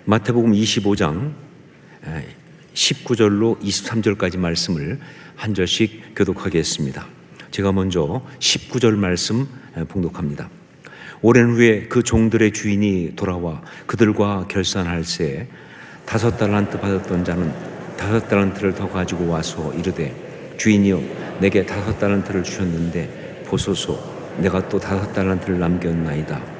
마태복음 25장 19절로 23절까지 말씀을 한 절씩 교독하겠습니다. 제가 먼저 19절 말씀 봉독합니다. 오랜 후에 그 종들의 주인이 돌아와 그들과 결산할새 5달란트 받았던 자는 5달란트를 더 가지고 와서 이르되 주인이여 내게 5달란트를 주셨는데 보소서 내가 또 5달란트를 남겼나이다.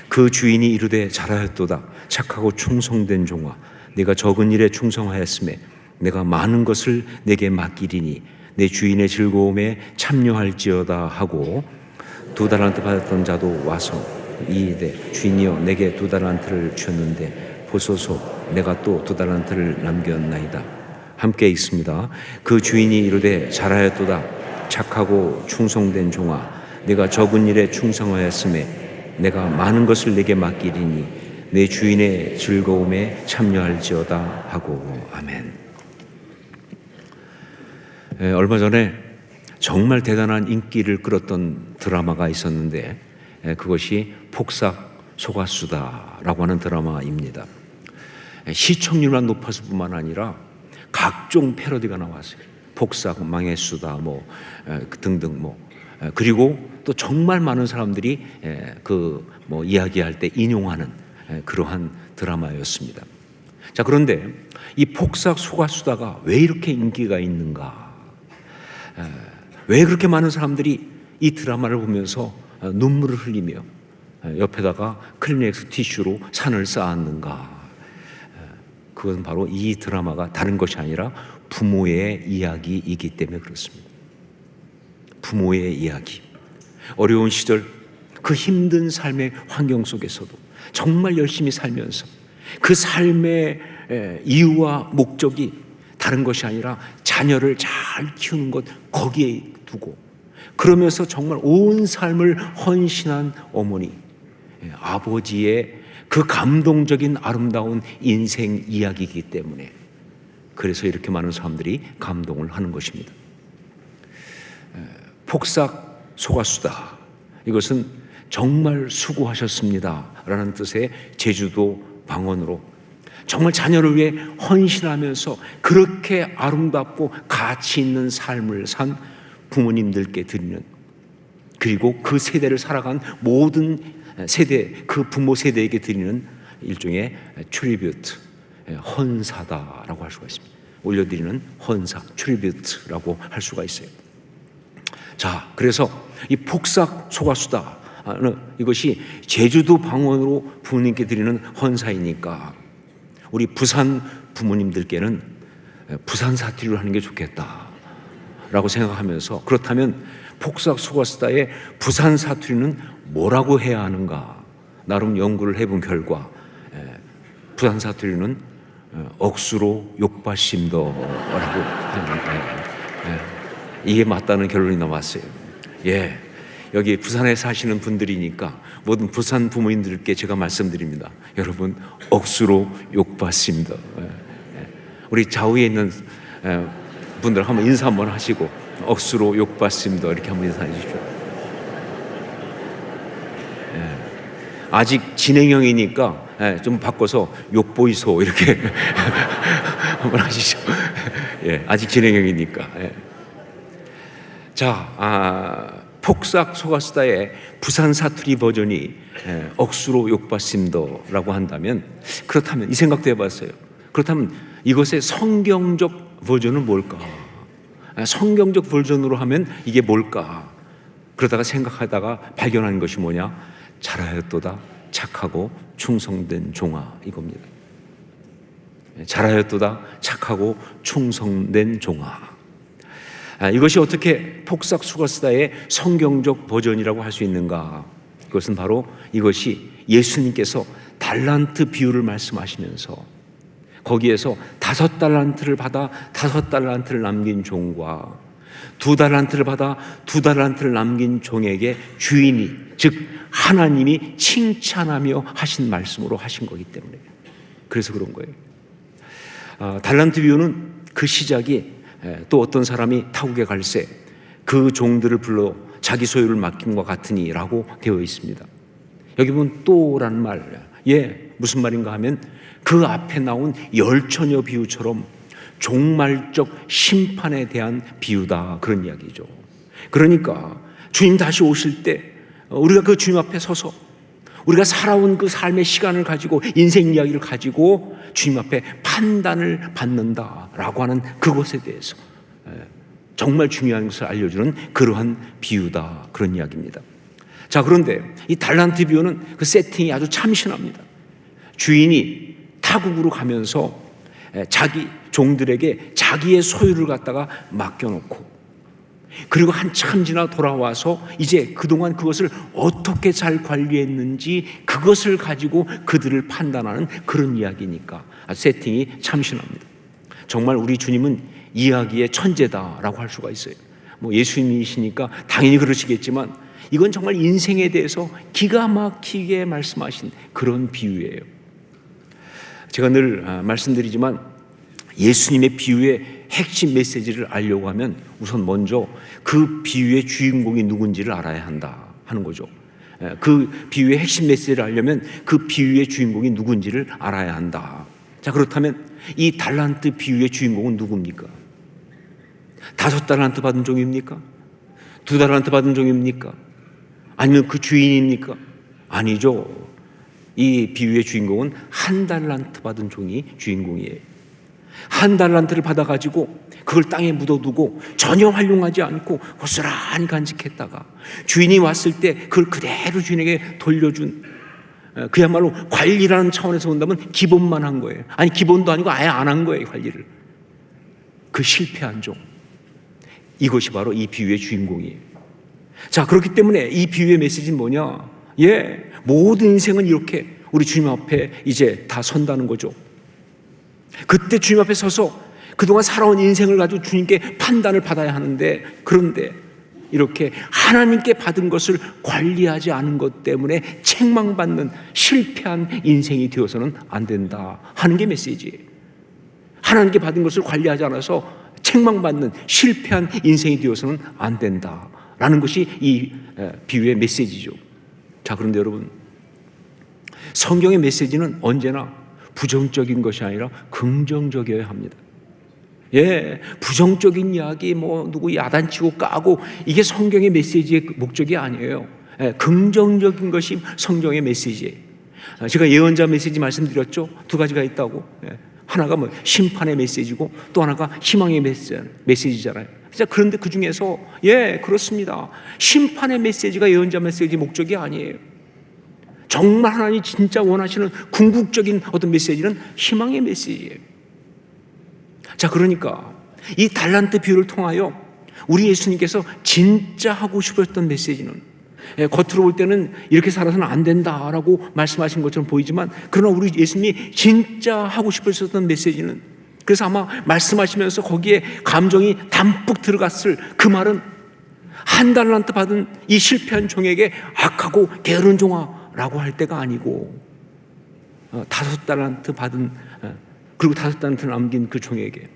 그 주인이 이르되 잘하였도다. 착하고 충성된 종아 네가 적은 일에 충성하였음에 내가 많은 것을 내게 맡기리니 내 주인의 즐거움에 참여할지어다 하고 2달란트 받았던 자도 와서 이르되 주인이여 내게 2달란트를 주셨는데 보소서 내가 또 2달란트를 남겼나이다. 함께 읽습니다. 그 주인이 이르되 잘하였도다. 착하고 충성된 종아 네가 적은 일에 충성하였음에 내가 많은 것을 내게 맡기리니 내 주인의 즐거움에 참여할지어다 하고. 아멘. 얼마 전에 정말 대단한 인기를 끌었던 드라마가 있었는데 그것이 폭삭 소가수다라고 하는 드라마입니다. 시청률만 높았을 뿐만 아니라 각종 패러디가 나왔어요. 폭삭 망했수다 등등 그리고 또 정말 많은 사람들이 이야기할 때 인용하는 그러한 드라마였습니다. 자, 그런데 이 폭삭 소가수다가 왜 이렇게 인기가 있는가? 왜 그렇게 많은 사람들이 이 드라마를 보면서 눈물을 흘리며 옆에다가 클리넥스 티슈로 산을 쌓았는가? 그것은 바로 이 드라마가 다른 것이 아니라 부모의 이야기이기 때문에 그렇습니다. 부모의 이야기. 어려운 시절 그 힘든 삶의 환경 속에서도 정말 열심히 살면서 그 삶의 이유와 목적이 다른 것이 아니라 자녀를 잘 키우는 것 거기에 두고 그러면서 정말 온 삶을 헌신한 어머니, 아버지의 그 감동적인 아름다운 인생 이야기이기 때문에 그래서 이렇게 많은 사람들이 감동을 하는 것입니다. 폭삭 소가수다. 이것은 정말 수고하셨습니다 라는 뜻의 제주도 방언으로 정말 자녀를 위해 헌신하면서 그렇게 아름답고 가치 있는 삶을 산 부모님들께 드리는, 그리고 그 세대를 살아간 모든 세대, 그 부모 세대에게 드리는 일종의 트리뷰트, 헌사다라고 할 수가 있습니다. 올려드리는 헌사, 트리뷰트라고 할 수가 있어요. 자, 그래서 이 폭삭 소가수다 이것이 제주도 방언으로 부모님께 드리는 헌사이니까 우리 부산 부모님들께는 부산 사투리로 하는 게 좋겠다라고 생각하면서, 그렇다면 폭삭 소가수다의 부산 사투리는 뭐라고 해야 하는가 나름 연구를 해본 결과 부산 사투리는 억수로 욕받심더라고 이게 맞다는 결론이 나왔어요. 여기 부산에 사시는 분들이니까 모든 부산 부모님들께 제가 말씀드립니다. 여러분 억수로 욕받습니다. 우리 좌우에 있는 분들 한번 인사 한번 하시고 억수로 욕받습니다 이렇게 한번 인사해 주십시오. 아직 진행형이니까 좀 바꿔서 욕보이소 이렇게 한번 하시죠. 아직 진행형이니까. 자, 폭삭 소가수다의 부산 사투리 버전이 억수로 욕받습니다라고 한다면, 그렇다면 이 생각도 해봤어요. 그렇다면 이것의 성경적 버전은 뭘까? 성경적 버전으로 하면 이게 뭘까? 그러다가 생각하다가 발견한 것이 뭐냐? 잘하였도다 착하고 충성된 종아, 이겁니다. 잘하였도다 착하고 충성된 종아. 이것이 어떻게 폭삭 소가수다의 성경적 버전이라고 할 수 있는가? 그것은 바로 이것이 예수님께서 달란트 비유를 말씀하시면서 거기에서 5달란트를 받아 5달란트를 남긴 종과 2달란트를 받아 2달란트를 남긴 종에게 주인이, 즉 하나님이 칭찬하며 하신 말씀으로 하신 거기 때문에 그래서 그런 거예요. 달란트 비유는 그 시작이 또 어떤 사람이 타국에 갈새 그 종들을 불러 자기 소유를 맡김과 같으니라고 되어 있습니다. 여기 보면 또라는 말, 무슨 말인가 하면 그 앞에 나온 열처녀 비유처럼 종말적 심판에 대한 비유다, 그런 이야기죠. 그러니까 주님 다시 오실 때 우리가 그 주님 앞에 서서 우리가 살아온 그 삶의 시간을 가지고 인생 이야기를 가지고 주님 앞에 판단을 받는다라고 하는 그것에 대해서 정말 중요한 것을 알려주는 그러한 비유다, 그런 이야기입니다. 자, 그런데 이 달란트 비유는 그 세팅이 아주 참신합니다. 주인이 타국으로 가면서 자기 종들에게 자기의 소유를 갖다가 맡겨놓고 그리고 한참 지나 돌아와서 이제 그동안 그것을 어떻게 잘 관리했는지 그것을 가지고 그들을 판단하는 그런 이야기니까 세팅이 참신합니다. 정말 우리 주님은 이야기의 천재다라고 할 수가 있어요. 뭐 예수님이시니까 당연히 그러시겠지만 이건 정말 인생에 대해서 기가 막히게 말씀하신 그런 비유예요. 제가 늘 말씀드리지만 예수님의 비유의 핵심 메시지를 알려고 하면 우선 먼저 그 비유의 주인공이 누군지를 알아야 한다 하는 거죠. 그 비유의 핵심 메시지를 알려면 그 비유의 주인공이 누군지를 알아야 한다. 자, 그렇다면 이 달란트 비유의 주인공은 누굽니까? 5달란트 받은 종입니까? 2달란트 받은 종입니까? 아니면 그 주인입니까? 아니죠. 이 비유의 주인공은 1달란트 받은 종이 주인공이에요. 1달란트를 받아가지고 그걸 땅에 묻어두고 전혀 활용하지 않고 고스란히 간직했다가 주인이 왔을 때 그걸 그대로 주인에게 돌려준, 그야말로 관리라는 차원에서 본다면 기본만 한 거예요. 아니, 기본도 아니고 아예 안 한 거예요, 관리를. 그 실패한 종, 이것이 바로 이 비유의 주인공이에요. 자, 그렇기 때문에 이 비유의 메시지는 뭐냐? 모든 인생은 이렇게 우리 주님 앞에 이제 다 선다는 거죠. 그때 주님 앞에 서서 그동안 살아온 인생을 가지고 주님께 판단을 받아야 하는데, 그런데 이렇게 하나님께 받은 것을 관리하지 않은 것 때문에 책망받는 실패한 인생이 되어서는 안 된다 하는 게 메시지예요. 하나님께 받은 것을 관리하지 않아서 책망받는 실패한 인생이 되어서는 안 된다라는 것이 이 비유의 메시지죠. 자, 그런데 여러분, 성경의 메시지는 언제나 부정적인 것이 아니라 긍정적이어야 합니다. 부정적인 이야기, 누구 야단치고 까고, 이게 성경의 메시지의 목적이 아니에요. 긍정적인 것이 성경의 메시지예요. 제가 예언자 메시지 말씀드렸죠. 2가지가 있다고. 하나가 심판의 메시지고 또 하나가 희망의 메시지잖아요. 그런데 그 중에서 그렇습니다. 심판의 메시지가 예언자 메시지 목적이 아니에요. 정말 하나님이 진짜 원하시는 궁극적인 어떤 메시지는 희망의 메시지예요. 자, 그러니까 이 달란트 비유를 통하여 우리 예수님께서 진짜 하고 싶었던 메시지는, 겉으로 볼 때는 이렇게 살아서는 안 된다라고 말씀하신 것처럼 보이지만, 그러나 우리 예수님이 진짜 하고 싶으셨던 메시지는, 그래서 아마 말씀하시면서 거기에 감정이 담뿍 들어갔을 그 말은 1달란트 받은 이 실패한 종에게 악하고 게으른 종아라고 할 때가 아니고, 5달란트 받은, 그리고 5달란트를 남긴 그 종에게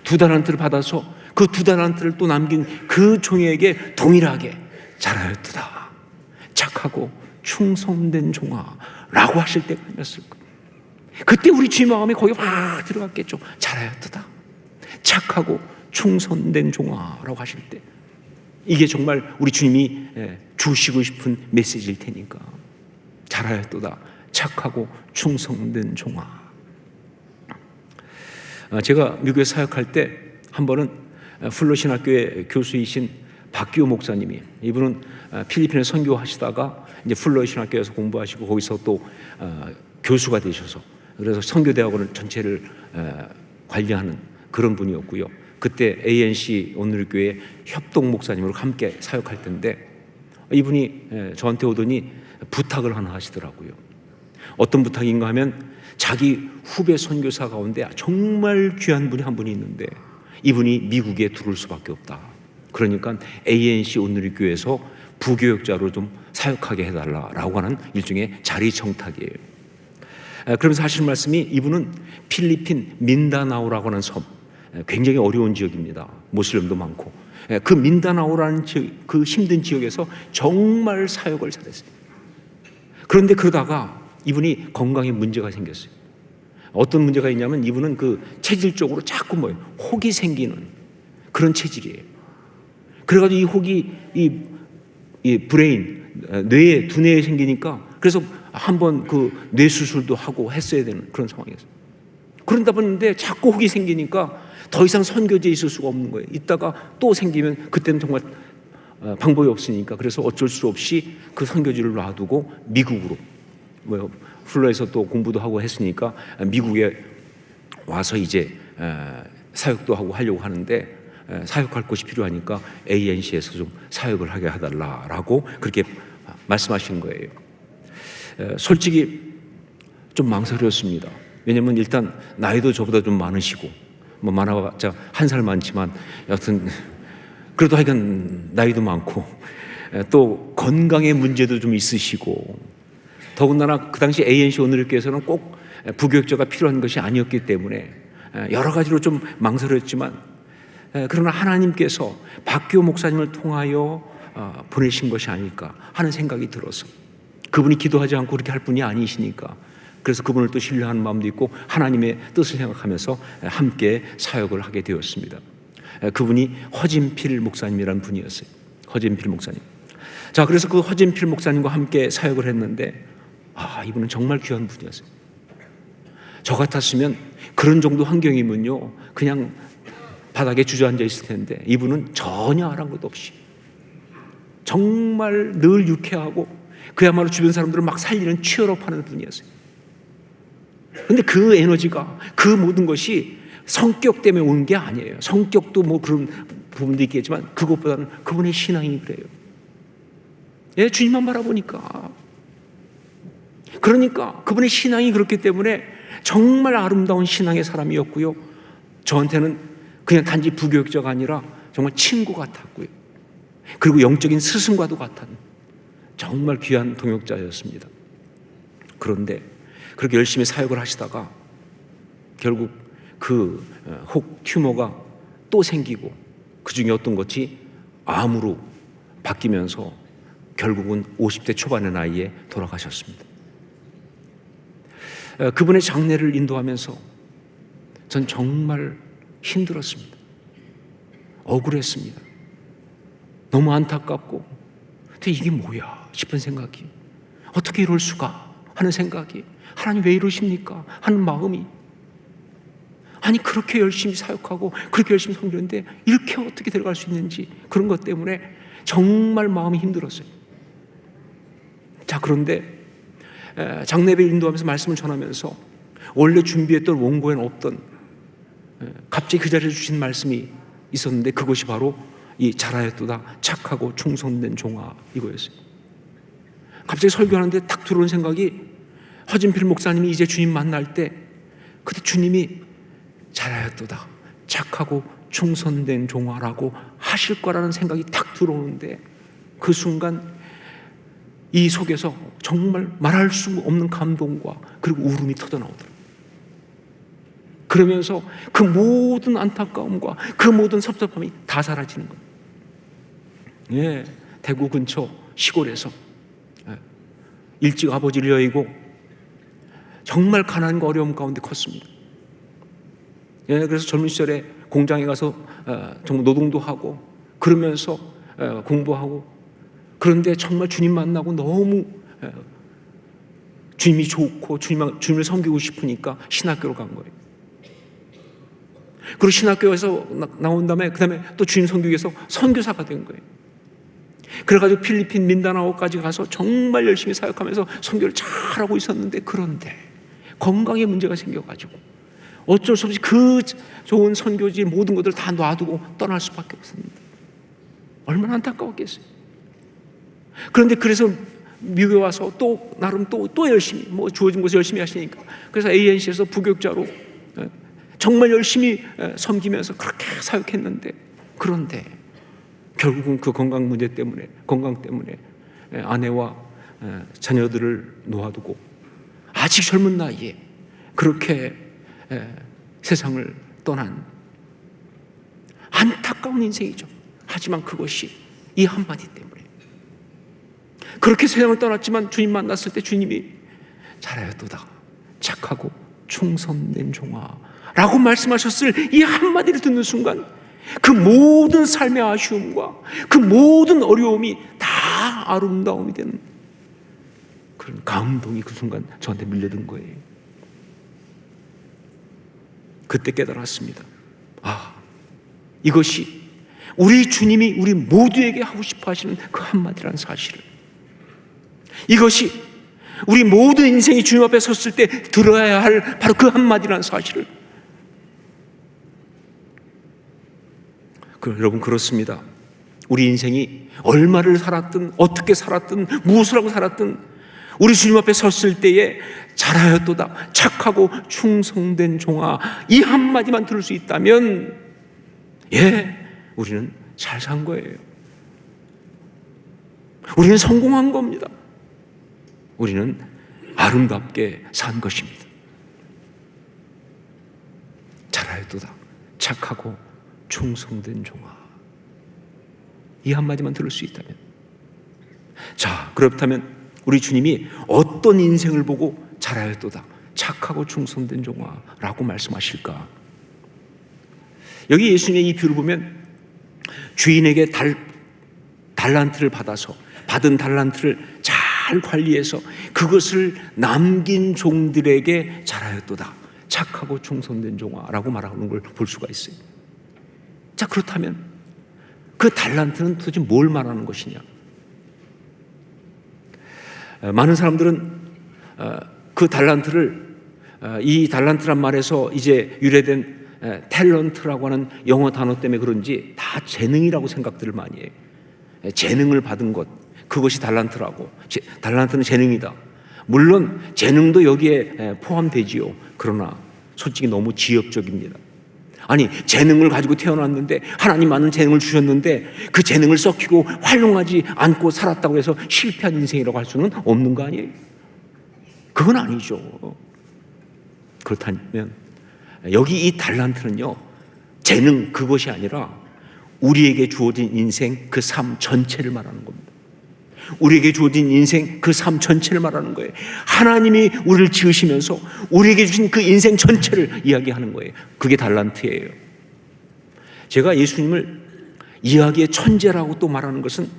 2달란트를 받아서 그 2달란트를 또 남긴 그 종에게 동일하게 잘하였도다, 착하고 충성된 종아라고 하실 때가 아니었을까. 그때 우리 주님 마음에 거기 확 들어갔겠죠. 잘하였도다, 착하고 충성된 종아라고 하실 때, 이게 정말 우리 주님이 주시고 싶은 메시지일 테니까. 잘하였도다, 착하고 충성된 종아. 제가 미국에 사역할 때 한 번은 플러신학교의 교수이신 박기호 목사님이, 이분은 필리핀에 선교하시다가 이제 플러신학교에서 공부하시고 거기서 또 교수가 되셔서, 그래서 선교대학원을 전체를 관리하는 그런 분이었고요. 그때 ANC 오늘교회 협동 목사님으로 함께 사역할 때인데, 이분이 저한테 오더니 부탁을 하나 하시더라고요. 어떤 부탁인가 하면, 자기 후배 선교사 가운데 정말 귀한 분이 한 분이 있는데 이분이 미국에 들어올 수밖에 없다. 그러니까 ANC 오늘교회에서 부교역자로 좀 사역하게 해달라라고 하는 일종의 자리 청탁이에요. 그러면서 하시는 말씀이, 이분은 필리핀 민다나오라고 하는 섬, 굉장히 어려운 지역입니다. 모슬림도 많고, 그 민다나오라는 그 힘든 지역에서 정말 사역을 잘했어요. 그런데 그러다가 이분이 건강에 문제가 생겼어요. 어떤 문제가 있냐면 이분은 그 체질적으로 자꾸 혹이 생기는 그런 체질이에요. 그래가지고 이 혹이 이 브레인, 뇌에, 두뇌에 생기니까 그래서 한번 그 뇌 수술도 하고 했어야 되는 그런 상황이었어요. 그런다 보는데 자꾸 혹이 생기니까 더 이상 선교지에 있을 수가 없는 거예요. 이따가 또 생기면 그때는 정말 방법이 없으니까 그래서 어쩔 수 없이 그 선교지를 놔두고 미국으로 플로에서 또 공부도 하고 했으니까 미국에 와서 이제 사역도 하고 하려고 하는데 사역할 곳이 필요하니까 ANC에서 좀 사역을 하게 해달라라고 그렇게 말씀하신 거예요. 솔직히 좀 망설였습니다. 왜냐면 일단 나이도 저보다 좀 많으시고 많아봤자 한 살 많지만 여하튼 그래도 하여간 나이도 많고 또 건강의 문제도 좀 있으시고 더군다나 그 당시 ANC 오늘교회에서는 꼭 부교육자가 필요한 것이 아니었기 때문에 여러 가지로 좀 망설였지만 그러나 하나님께서 박교 목사님을 통하여 보내신 것이 아닐까 하는 생각이 들어서 그분이 기도하지 않고 그렇게 할 분이 아니시니까 그래서 그분을 또 신뢰하는 마음도 있고 하나님의 뜻을 생각하면서 함께 사역을 하게 되었습니다. 그분이 허진필 목사님이라는 분이었어요. 허진필 목사님. 자, 그래서 그 허진필 목사님과 함께 사역을 했는데 이분은 정말 귀한 분이었어요. 저 같았으면 그런 정도 환경이면요 그냥 바닥에 주저앉아 있을 텐데 이분은 전혀 아랑곳 없이 정말 늘 유쾌하고 그야말로 주변 사람들을 막 살리는 치열업하는 분이었어요. 그런데 그 에너지가 그 모든 것이 성격 때문에 오는 게 아니에요. 성격도 그런 부분도 있겠지만 그것보다는 그분의 신앙이 그래요. 예, 주님만 바라보니까. 그러니까 그분의 신앙이 그렇기 때문에 정말 아름다운 신앙의 사람이었고요. 저한테는 그냥 단지 부교육자가 아니라 정말 친구 같았고요. 그리고 영적인 스승과도 같은 정말 귀한 동역자였습니다. 그런데 그렇게 열심히 사역을 하시다가 결국 그 혹 튜머가 또 생기고 그 중에 어떤 것이 암으로 바뀌면서 결국은 50대 초반의 나이에 돌아가셨습니다. 그분의 장례를 인도하면서 전 정말 힘들었습니다. 억울했습니다. 너무 안타깝고 근데 이게 뭐야 싶은 생각이 어떻게 이럴 수가 하는 생각이 하나님 왜 이러십니까 하는 마음이 아니 그렇게 열심히 사역하고 그렇게 열심히 섬기는데 이렇게 어떻게 들어갈 수 있는지 그런 것 때문에 정말 마음이 힘들었어요. 자, 그런데 장례배 인도하면서 말씀을 전하면서 원래 준비했던 원고에는 없던 갑자기 그 자리에 주신 말씀이 있었는데 그것이 바로 이 잘하였도다 착하고 충성된 종아 이거였어요. 갑자기 설교하는데 딱 들어온 생각이 허진필 목사님이 이제 주님 만날 때 그때 주님이 잘하였도다 착하고 충성된 종아라고 하실 거라는 생각이 딱 들어오는데 그 순간 이 속에서 정말 말할 수 없는 감동과 그리고 울음이 터져나오더라고요. 그러면서 그 모든 안타까움과 그 모든 섭섭함이 다 사라지는 거예요. 예, 대구 근처 시골에서 일찍 아버지를 여의고 정말 가난과 어려움 가운데 컸습니다. 예, 그래서 젊은 시절에 공장에 가서 정말 노동도 하고 그러면서 공부하고 그런데 정말 주님 만나고 너무 주님이 좋고 주님을 섬기고 싶으니까 신학교로 간 거예요. 그리고 신학교에서 나온 다음에 그다음에 또 주님 섬기기 위해서 선교사가 된 거예요. 그래가지고 필리핀 민다나오까지 가서 정말 열심히 사역하면서 선교를 잘하고 있었는데 그런데 건강에 문제가 생겨가지고 어쩔 수 없이 그 좋은 선교지 모든 것들을 다 놔두고 떠날 수밖에 없었는데 얼마나 안타까웠겠어요. 그런데 그래서 미국에 와서 또 나름 또 열심히 주어진 곳을 열심히 하시니까 그래서 ANC에서 부교육자로 정말 열심히 섬기면서 그렇게 사역했는데 그런데 결국은 그 건강 때문에 아내와 자녀들을 놓아두고 아직 젊은 나이에 그렇게 세상을 떠난 안타까운 인생이죠. 하지만 그것이 이 한마디 때문에 그렇게 세상을 떠났지만 주님 만났을 때 주님이 잘하였도다. 착하고 충성된 종아 라고 말씀하셨을 이 한마디를 듣는 순간 그 모든 삶의 아쉬움과 그 모든 어려움이 다 아름다움이 되는 그런 감동이 그 순간 저한테 밀려든 거예요. 그때 깨달았습니다. 이것이 우리 주님이 우리 모두에게 하고 싶어 하시는 그 한마디라는 사실을, 이것이 우리 모든 인생이 주님 앞에 섰을 때 들어야 할 바로 그 한마디라는 사실을. 여러분, 그렇습니다. 우리 인생이 얼마를 살았든 어떻게 살았든 무엇을 하고 살았든 우리 주님 앞에 섰을 때에 잘하였도다, 착하고 충성된 종아, 이 한마디만 들을 수 있다면 우리는 잘 산 거예요. 우리는 성공한 겁니다. 우리는 아름답게 산 것입니다. 잘하였도다, 착하고 충성된 종아, 이 한마디만 들을 수 있다면, 자, 그렇다면 우리 주님이 어떤 인생을 보고 잘하였도다, 착하고 충성된 종아 라고 말씀하실까? 여기 예수님의 이 비유를 보면 주인에게 달란트를 받아서 받은 달란트를 잘 관리해서 그것을 남긴 종들에게 잘하였도다, 착하고 충성된 종아라고 말하는 걸 볼 수가 있어요. 자, 그렇다면 그 달란트는 도대체 뭘 말하는 것이냐? 많은 사람들은 그 달란트를, 이 달란트란 말에서 이제 유래된 탤런트라고 하는 영어 단어 때문에 그런지 다 재능이라고 생각들을 많이 해요. 재능을 받은 것, 그것이 달란트라고. 달란트는 재능이다. 물론 재능도 여기에 포함되지요. 그러나 솔직히 너무 지엽적입니다. 아니, 재능을 가지고 태어났는데, 하나님 많은 재능을 주셨는데 그 재능을 썩히고 활용하지 않고 살았다고 해서 실패한 인생이라고 할 수는 없는 거 아니에요? 그건 아니죠. 그렇다면 여기 이 달란트는요, 재능 그것이 아니라 우리에게 주어진 인생 그 삶 전체를 말하는 겁니다. 우리에게 주어진 인생 그 삶 전체를 말하는 거예요. 하나님이 우리를 지으시면서 우리에게 주신 그 인생 전체를 이야기하는 거예요. 그게 달란트예요. 제가 예수님을 이야기의 천재라고 또 말하는 것은,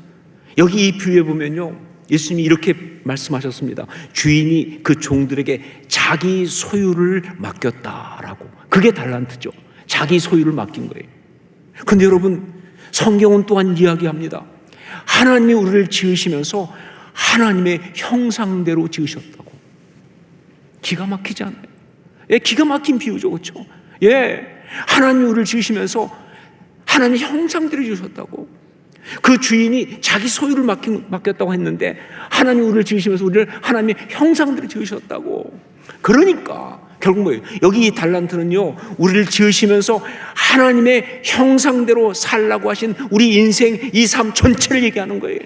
여기 이 비유에 보면요, 예수님이 이렇게 말씀하셨습니다. 주인이 그 종들에게 자기 소유를 맡겼다라고. 그게 달란트죠. 자기 소유를 맡긴 거예요. 그런데 여러분, 성경은 또한 이야기합니다. 하나님이 우리를 지으시면서 하나님의 형상대로 지으셨다고. 기가 막히지 않아요? 기가 막힌 비유죠, 그렇죠? 하나님이 우리를 지으시면서 하나님의 형상대로 지으셨다고. 그 주인이 자기 소유를 맡겼다고 했는데 하나님이 우리를 지으시면서 우리를 하나님의 형상대로 지으셨다고. 그러니까 결국 뭐예요? 여기 이 달란트는요, 우리를 지으시면서 하나님의 형상대로 살라고 하신 우리 인생 이 삶 전체를 얘기하는 거예요.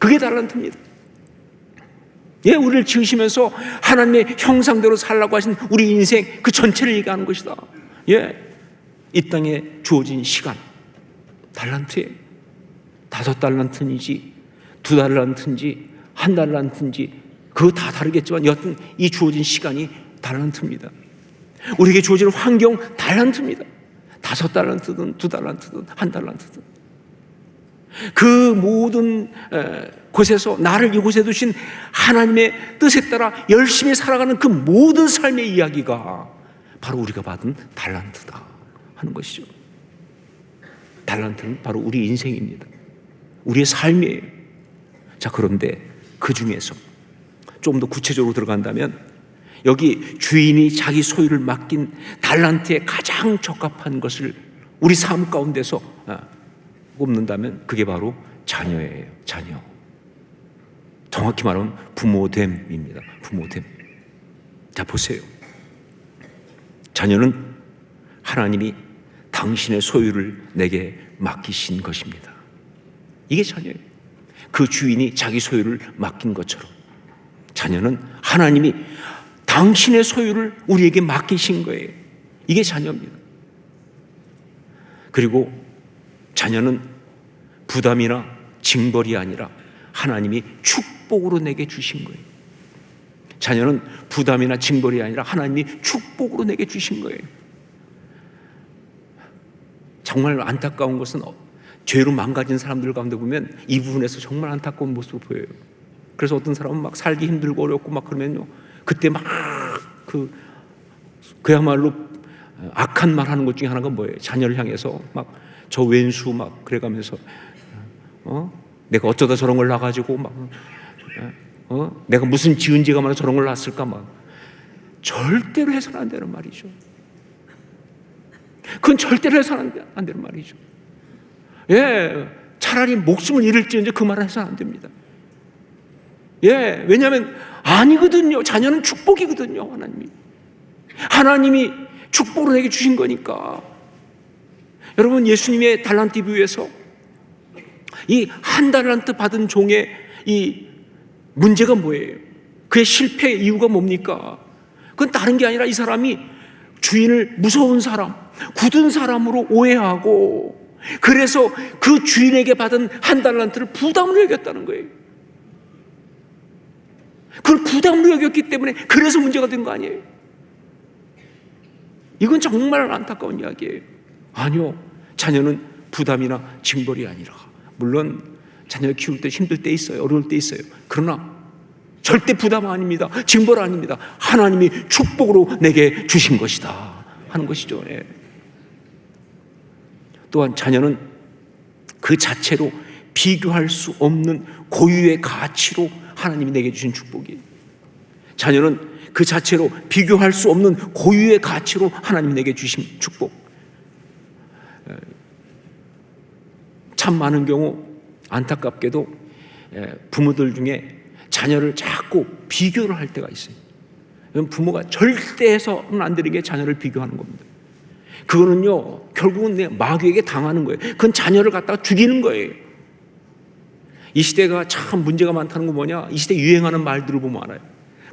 그게 달란트입니다. 우리를 지으시면서 하나님의 형상대로 살라고 하신 우리 인생 그 전체를 얘기하는 것이다. 이 땅에 주어진 시간, 달란트예요. 5달란트인지 2달란트인지 1달란트인지 그거 다 다르겠지만 여하튼 이 주어진 시간이 달란트입니다. 우리에게 주어진 환경 달란트입니다. 5달란트든 2달란트든 1달란트든 그 모든 곳에서 나를 이곳에 두신 하나님의 뜻에 따라 열심히 살아가는 그 모든 삶의 이야기가 바로 우리가 받은 달란트다 하는 것이죠. 달란트는 바로 우리 인생입니다. 우리의 삶이에요. 자, 그런데 그 중에서 좀 더 구체적으로 들어간다면 여기 주인이 자기 소유를 맡긴 달란트에 가장 적합한 것을 우리 삶 가운데서 꼽는다면 그게 바로 자녀예요. 자녀. 정확히 말하면 부모됨입니다. 부모됨. 자, 보세요. 자녀는 하나님이 당신의 소유를 내게 맡기신 것입니다. 이게 자녀예요. 그 주인이 자기 소유를 맡긴 것처럼 자녀는 하나님이 당신의 소유를 우리에게 맡기신 거예요. 이게 자녀입니다. 그리고 자녀는 부담이나 징벌이 아니라 하나님이 축복으로 내게 주신 거예요. 자녀는 부담이나 징벌이 아니라 하나님이 축복으로 내게 주신 거예요. 정말 안타까운 것은 죄로 망가진 사람들 가운데 보면 이 부분에서 정말 안타까운 모습을 보여요. 그래서 어떤 사람은 막 살기 힘들고 어렵고 막 그러면요, 그때 막 그야말로 악한 말 하는 것 중에 하나가 뭐예요? 자녀를 향해서 막 저 왼수 막 그래가면서 내가 어쩌다 저런 걸 낳아가지고 막 내가 무슨 지은 죄가 많아 저런 걸 낳았을까 막. 절대로 해서는 안 되는 말이죠. 그건 절대로 해서는 안 되는 말이죠. 예, 차라리 목숨을 잃을지언정 그 말을 해서는 안 됩니다. 예, 왜냐하면 아니거든요. 자녀는 축복이거든요. 하나님이 축복으로 내게 주신 거니까. 여러분, 예수님의 달란트 비유에서 이 한 달란트 받은 종의 이 문제가 뭐예요? 그의 실패 이유가 뭡니까? 그건 다른 게 아니라 이 사람이 주인을 무서운 사람, 굳은 사람으로 오해하고, 그래서 그 주인에게 받은 한 달란트를 부담으로 여겼다는 거예요. 그걸 부담으로 여겼기 때문에 그래서 문제가 된 거 아니에요? 이건 정말 안타까운 이야기예요. 아니요, 자녀는 부담이나 징벌이 아니라, 물론 자녀 키울 때 힘들 때 있어요. 어려울 때 있어요. 그러나 절대 부담 아닙니다. 징벌 아닙니다. 하나님이 축복으로 내게 주신 것이다 하는 것이죠. 예. 또한 자녀는 그 자체로 비교할 수 없는 고유의 가치로 하나님이 내게 주신 축복이에요. 자녀는 그 자체로 비교할 수 없는 고유의 가치로 하나님이 내게 주신 축복. 참 많은 경우 안타깝게도 부모들 중에 자녀를 자꾸 비교를 할 때가 있어요. 부모가 절대 해서는 안 되는 게 자녀를 비교하는 겁니다. 그거는요, 결국은 마귀에게 당하는 거예요. 그건 자녀를 갖다가 죽이는 거예요. 이 시대가 참 문제가 많다는 거 뭐냐? 이 시대 유행하는 말들을 보면 알아요.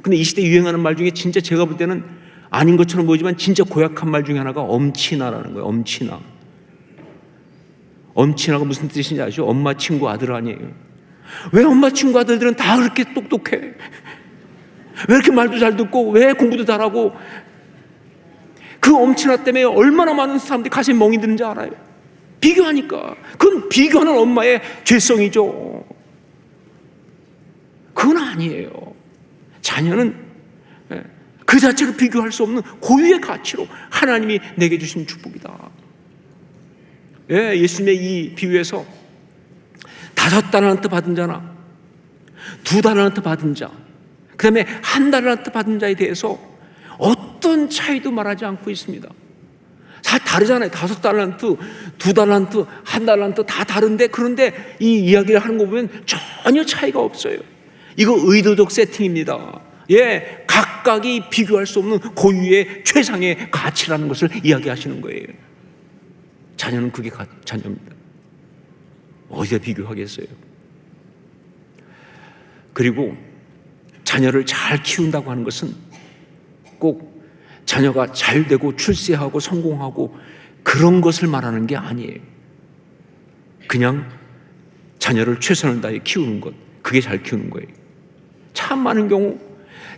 근데 이 시대 유행하는 말 중에 진짜 제가 볼 때는 아닌 것처럼 보이지만 진짜 고약한 말 중에 하나가 엄친아라는 거예요. 엄친아. 엄친아가 무슨 뜻인지 아시죠? 엄마 친구 아들 아니에요. 왜 엄마 친구 아들들은 다 그렇게 똑똑해? 왜 이렇게 말도 잘 듣고 왜 공부도 잘하고? 그 엄친아 때문에 얼마나 많은 사람들이 가슴이 멍이 드는지 알아요? 비교하니까. 그건 비교하는 엄마의 죄성이죠. 그건 아니에요. 자녀는 그 자체로 비교할 수 없는 고유의 가치로 하나님이 내게 주신 축복이다. 예, 예수님의 이 비유에서 5달란트 받은 자나 2달란트 받은 자, 그 다음에 1달란트 받은 자에 대해서 어떤 차이도 말하지 않고 있습니다. 다 다르잖아요. 5달란트, 2달란트, 1달란트 다 다른데, 그런데 이 이야기를 하는 거 보면 전혀 차이가 없어요. 이거 의도적 세팅입니다. 예, 각각이 비교할 수 없는 고유의 최상의 가치라는 것을 이야기하시는 거예요. 자녀는 그게 자녀입니다. 어디다 비교하겠어요? 그리고 자녀를 잘 키운다고 하는 것은 꼭 자녀가 잘 되고 출세하고 성공하고 그런 것을 말하는 게 아니에요. 그냥 자녀를 최선을 다해 키우는 것, 그게 잘 키우는 거예요. 참 많은 경우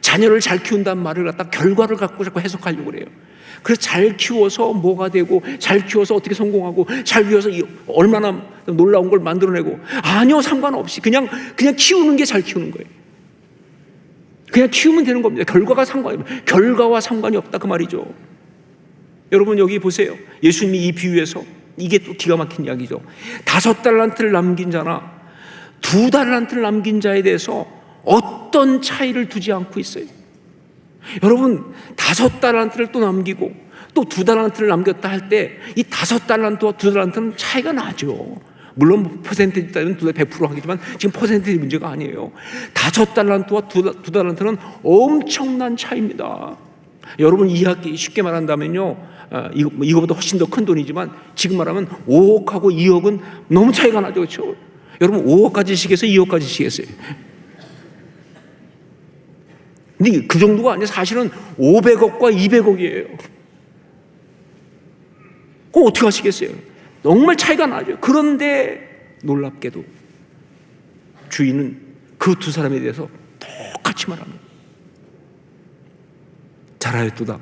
자녀를 잘 키운다는 말을 갖다 결과를 갖고 자꾸 해석하려고 그래요. 그래서 잘 키워서 뭐가 되고, 잘 키워서 어떻게 성공하고, 잘 키워서 얼마나 놀라운 걸 만들어내고. 아니요, 상관없이 그냥 키우는 게 잘 키우는 거예요. 그냥 키우면 되는 겁니다. 결과와 상관이 없다 그 말이죠. 여러분 여기 보세요. 예수님이 이 비유에서, 이게 또 기가 막힌 이야기죠. 5달란트를 남긴 자나 2달란트를 남긴 자에 대해서 어떤 차이를 두지 않고 있어요. 여러분 5달란트를 또 남기고 또 2달란트를 남겼다 할 때 이 5달란트와 2달란트는 차이가 나죠. 물론 퍼센테이지 따지면 100% 하겠지만 지금 퍼센테이지 문제가 아니에요. 5달란트와 2달란트는 엄청난 차이입니다. 여러분 이해하기 쉽게 말한다면요, 이거보다 훨씬 더 큰 돈이지만 지금 말하면 5억하고 2억은 너무 차이가 나죠. 그렇죠? 여러분 5억까지 시겠어요? 2억까지 시겠어요? 근데 그 정도가 아니라 사실은 500억과 200억이에요. 그럼 어떻게 하시겠어요? 정말 차이가 나죠. 그런데 놀랍게도 주인은 그 두 사람에 대해서 똑같이 말합니다. 잘하였도다.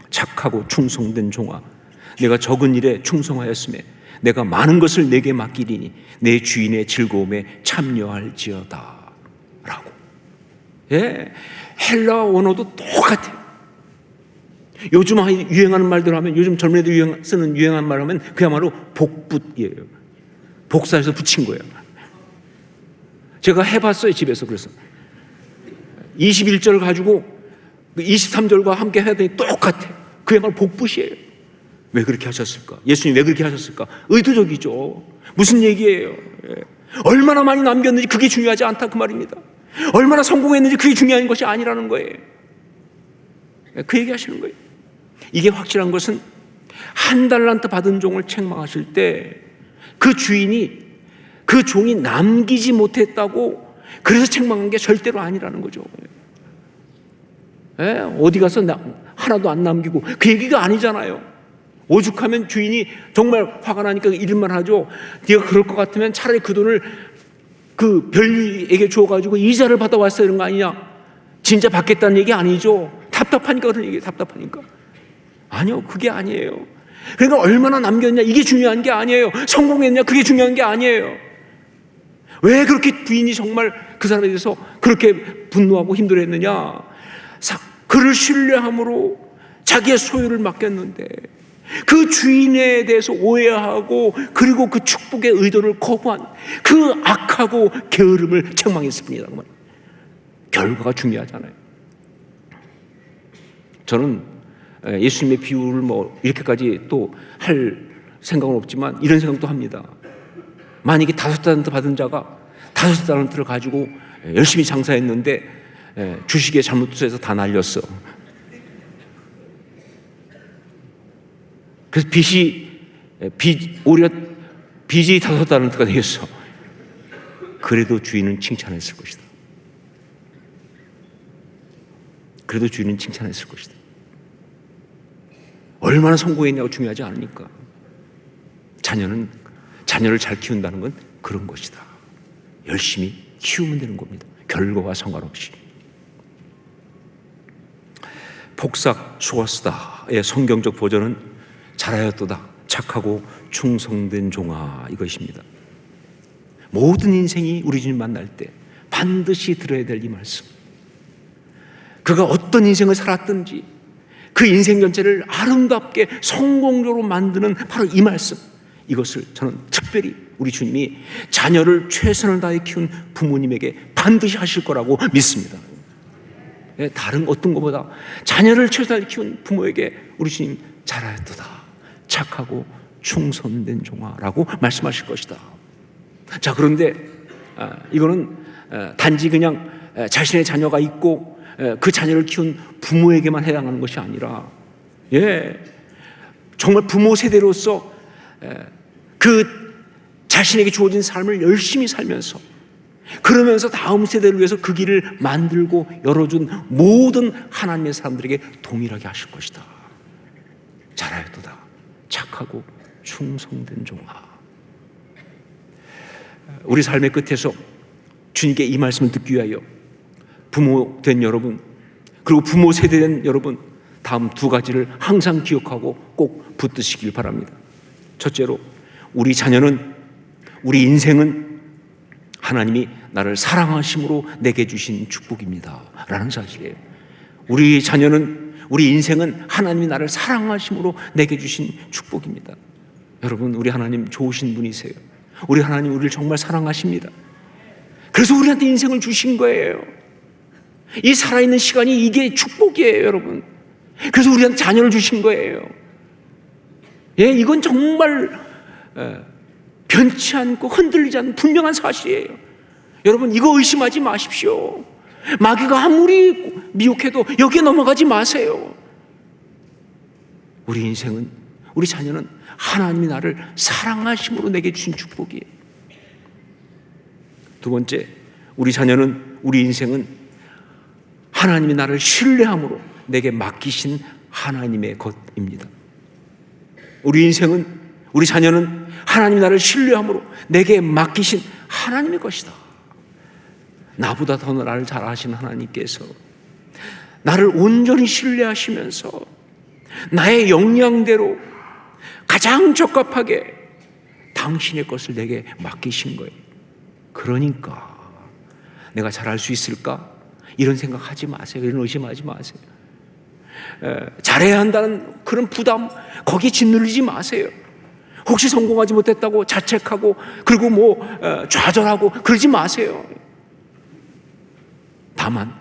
착하고 충성된 종아, 내가 적은 일에 충성하였음에 내가 많은 것을 내게 맡기리니 내 주인의 즐거움에 참여할지어다. 라고. 예, 헬라 원어도 똑같아요. 요즘 유행하는 말대로 하면, 요즘 젊은 애들 쓰는 유행하는 말 하면 그야말로 복붙이에요. 복사해서 붙인 거예요. 제가 해봤어요, 집에서. 그래서 21절 가지고 23절과 함께 해야 되니 똑같아요. 그야말로 복붙이에요. 왜 그렇게 하셨을까? 예수님 왜 그렇게 하셨을까? 의도적이죠. 무슨 얘기예요? 얼마나 많이 남겼는지 그게 중요하지 않다, 그 말입니다. 얼마나 성공했는지 그게 중요한 것이 아니라는 거예요. 그 얘기 하시는 거예요. 이게 확실한 것은 한 달란트 받은 종을 책망하실 때 그 주인이, 그 종이 남기지 못했다고 그래서 책망한 게 절대로 아니라는 거죠. 어디 가서 하나도 안 남기고, 그 얘기가 아니잖아요. 오죽하면 주인이 정말 화가 나니까 이름만 하죠. 네가 그럴 것 같으면 차라리 그 돈을 그 별에게 주어가지고 이자를 받아왔어야 이런 거 아니냐. 진짜 받겠다는 얘기 아니죠. 답답하니까 그런 얘기예요. 답답하니까. 아니요, 그게 아니에요. 그러니까 얼마나 남겼냐 이게 중요한 게 아니에요. 성공했냐 그게 중요한 게 아니에요. 왜 그렇게 부인이 정말 그 사람에 대해서 그렇게 분노하고 힘들어했느냐. 그를 신뢰함으로 자기의 소유를 맡겼는데 그 주인에 대해서 오해하고 그리고 그 축복의 의도를 거부한 그 악하고 게으름을 책망했을 뿐이다. 결과가 중요하잖아요. 저는 예수님의 비유를 이렇게까지 또 할 생각은 없지만 이런 생각도 합니다. 만약에 5달란트 받은 자가 5달란트를 가지고 열심히 장사했는데 주식에 잘못 투자해서 다 날렸어. 그래서 오히려 빚이 5달란트가 되겠어. 그래도 주인은 칭찬했을 것이다. 그래도 주인은 칭찬했을 것이다. 얼마나 성공했냐고 중요하지 않으니까. 자녀를 잘 키운다는 건 그런 것이다. 열심히 키우면 되는 겁니다. 결과와 상관없이. 폭삭 수고하스다의 성경적 버전은 잘하였도다. 착하고 충성된 종아, 이것입니다. 모든 인생이 우리 주님 만날 때 반드시 들어야 될 이 말씀. 그가 어떤 인생을 살았든지 그 인생 전체를 아름답게 성공적으로 만드는 바로 이 말씀. 이것을 저는 특별히 우리 주님이 자녀를 최선을 다해 키운 부모님에게 반드시 하실 거라고 믿습니다. 다른 어떤 것보다 자녀를 최선을 다해 키운 부모에게 우리 주님 잘하였도다. 착하고 충성된 종아라고 말씀하실 것이다. 자, 그런데 이거는 단지 그냥 자신의 자녀가 있고 그 자녀를 키운 부모에게만 해당하는 것이 아니라, 정말 부모 세대로서 그 자신에게 주어진 삶을 열심히 살면서 그러면서 다음 세대를 위해서 그 길을 만들고 열어준 모든 하나님의 사람들에게 동일하게 하실 것이다. 잘하였도다. 착하고 충성된 종아. 우리 삶의 끝에서 주님께 이 말씀을 듣기 위하여 부모 된 여러분, 그리고 부모 세대 된 여러분, 다음 두 가지를 항상 기억하고 꼭 붙드시길 바랍니다. 첫째로, 우리 자녀는, 우리 인생은 하나님이 나를 사랑하심으로 내게 주신 축복입니다 라는 사실이에요. 우리 자녀는, 우리 인생은 하나님이 나를 사랑하심으로 내게 주신 축복입니다. 여러분, 우리 하나님 좋으신 분이세요. 우리 하나님 우리를 정말 사랑하십니다. 그래서 우리한테 인생을 주신 거예요. 이 살아있는 시간이 이게 축복이에요, 여러분. 그래서 우리한테 자녀를 주신 거예요. 이건 정말 변치 않고 흔들리지 않는 분명한 사실이에요. 여러분, 이거 의심하지 마십시오. 마귀가 아무리 미혹해도 여기에 넘어가지 마세요. 우리 인생은, 우리 자녀는 하나님이 나를 사랑하심으로 내게 주신 축복이에요. 두 번째, 우리 자녀는, 우리 인생은 하나님이 나를 신뢰함으로 내게 맡기신 하나님의 것입니다. 우리 인생은, 우리 자녀는 하나님이 나를 신뢰함으로 내게 맡기신 하나님의 것이다. 나보다 더 나를 잘 아시는 하나님께서 나를 온전히 신뢰하시면서 나의 역량대로 가장 적합하게 당신의 것을 내게 맡기신 거예요. 그러니까 내가 잘할 수 있을까? 이런 생각하지 마세요. 이런 의심하지 마세요. 잘해야 한다는 그런 부담 거기에 짓눌리지 마세요. 혹시 성공하지 못했다고 자책하고 그리고 좌절하고 그러지 마세요. 다만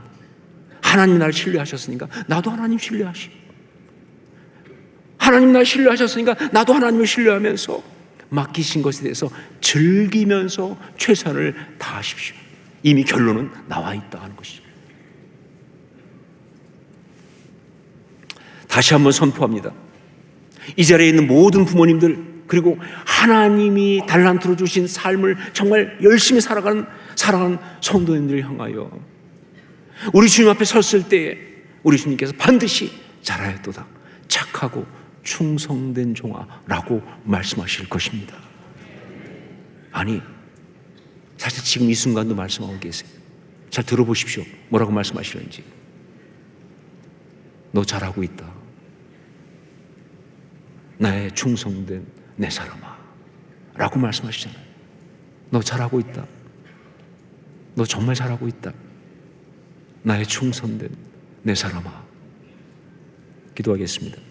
하나님 날 신뢰하셨으니까 나도 하나님 신뢰하시고, 하나님 날 신뢰하셨으니까 나도 하나님을 신뢰하면서 맡기신 것에 대해서 즐기면서 최선을 다하십시오. 이미 결론은 나와 있다 하는 것이죠. 다시 한번 선포합니다. 이 자리에 있는 모든 부모님들, 그리고 하나님이 달란트로 주신 삶을 정말 열심히 살아가는 사랑하는 성도님들을 향하여 우리 주님 앞에 섰을 때에 우리 주님께서 반드시 잘하였도다 착하고 충성된 종아라고 말씀하실 것입니다. 아니, 사실 지금 이 순간도 말씀하고 계세요. 잘 들어보십시오. 뭐라고 말씀하시는지. 너 잘하고 있다. 나의 충성된 내 사람아 라고 말씀하시잖아요. 너 잘하고 있다. 너 정말 잘하고 있다. 나의 충성된 내 사람아. 기도하겠습니다.